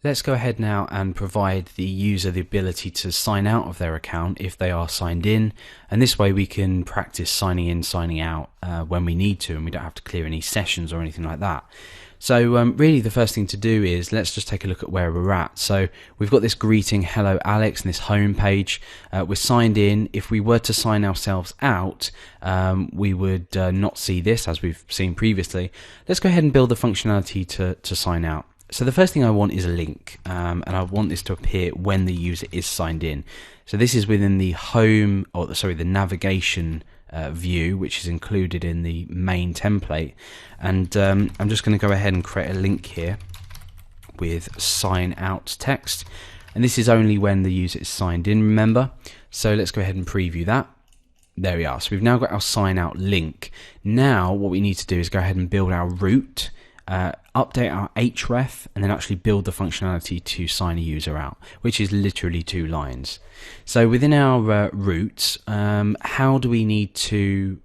Let's go ahead now and provide the user the ability to sign out of their account if they are signed in, and this way we can practice signing in, signing out when we need to, and we don't have to clear any sessions or anything like that. So really the first thing to do is let's just take a look at where we're at. So we've got this greeting, hello Alex, and this home page. We're signed in. If we were to sign ourselves out, we would not see this as we've seen previously. Let's go ahead and build the functionality to sign out. So the first thing I want is a link, and I want this to appear when the user is signed in. So this is within the home, or sorry, the navigation view, which is included in the main template. And I'm just going to go ahead and create a link here with sign out text. And this is only when the user is signed in, remember. So let's go ahead and preview that. There we are. So we've now got our sign out link. Now what we need to do is go ahead and build our route, update our href, and then actually build the functionality to sign a user out, which is literally 2 lines. So within our routes, how do we need to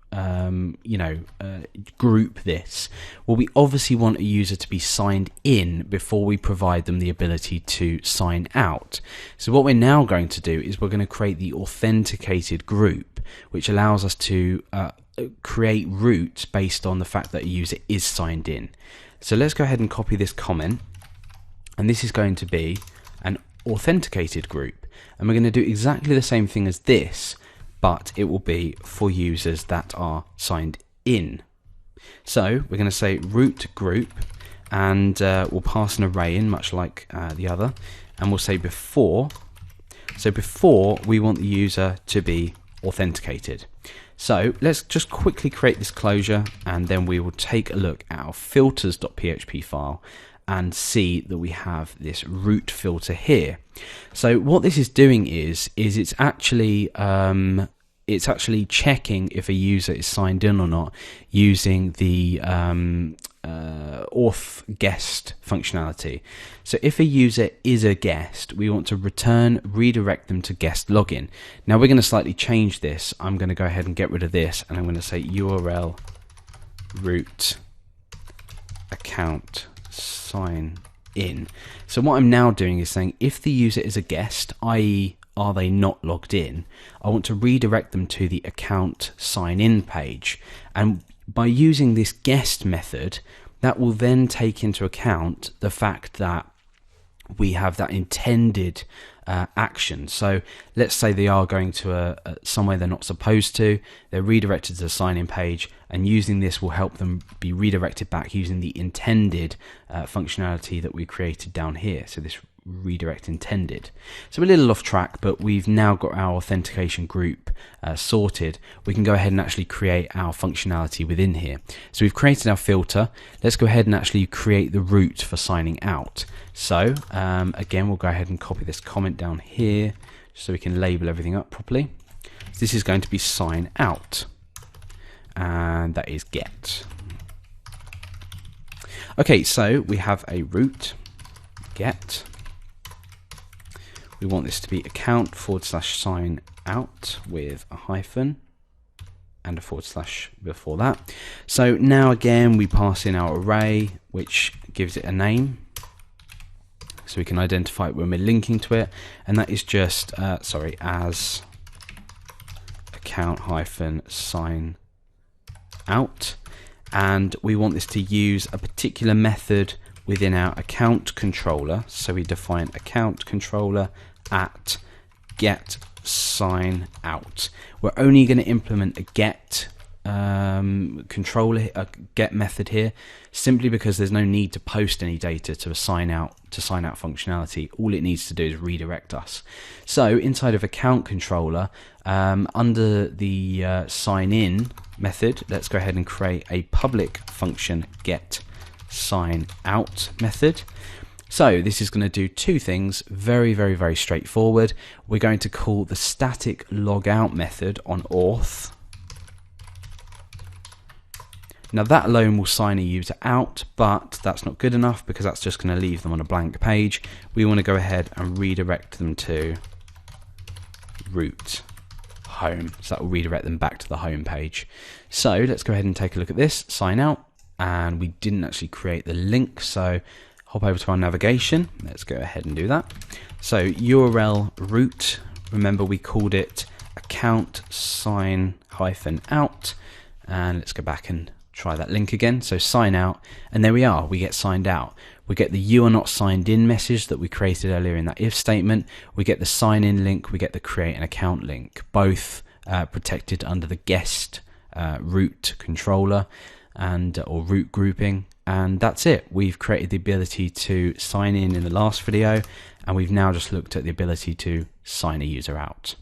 group this? Well, we obviously want a user to be signed in before we provide them the ability to sign out. So what we're now going to do is we're going to create the authenticated group, which allows us to create routes based on the fact that a user is signed in. So let's go ahead and copy this comment, and this is going to be an authenticated group, and we're going to do exactly the same thing as this, but it will be for users that are signed in. So we're going to say root group, and we'll pass an array in, much like the other, and we'll say before. So before, we want the user to be authenticated. So let's just quickly create this closure, and then we will take a look at our filters.php file and see that we have this root filter here. So what this is doing is it's actually checking if a user is signed in or not using the auth guest functionality. So if a user is a guest, we want to redirect them to guest login. Now we're going to slightly change this. I'm going to go ahead and get rid of this, and I'm going to say URL root account sign in. So what I'm now doing is saying if the user is a guest, i.e. are they not logged in, I want to redirect them to the account sign in page. And by using this guest method, that will then take into account the fact that we have that intended action. So let's say they are going to somewhere they're not supposed to, they're redirected to the sign-in page, and using this will help them be redirected back using the intended functionality that we created down here. So this redirect intended. So we're a little off track, but we've now got our authentication group sorted. We can go ahead and actually create our functionality within here. So we've created our filter. Let's go ahead and actually create the route for signing out. So again, we'll go ahead and copy this comment down here so we can label everything up properly. So this is going to be sign out, and that is get. Okay, so we have a route get. We want this to be account /sign out with a hyphen and a / before that. So now again we pass in our array, which gives it a name, so we can identify it when we're linking to it, and that is just as account -sign out, and we want this to use a particular method within our account controller. So we define account controller at get sign out. We're only going to implement a get controller, a get method here, simply because there's no need to post any data to a sign out functionality. All it needs to do is redirect us. So inside of account controller, under the sign in method, let's go ahead and create a public function get sign out method. So this is going to do 2 things, very straightforward. We're going to call the static logout method on auth. Now that alone will sign a user out, but that's not good enough because that's just going to leave them on a blank page. We want to go ahead and redirect them to root home. So that will redirect them back to the home page. So let's go ahead and take a look at this, sign out. And we didn't actually create the link, so hop over to our navigation. Let's go ahead and do that. So URL root, remember we called it account sign -out, and let's go back and try that link again. So sign out, and there we are, we get signed out. We get the you are not signed in message that we created earlier in that if statement. We get the sign in link, we get the create an account link, both protected under the guest root controller and or root grouping. And that's it. We've created the ability to sign in the last video, and we've now just looked at the ability to sign a user out.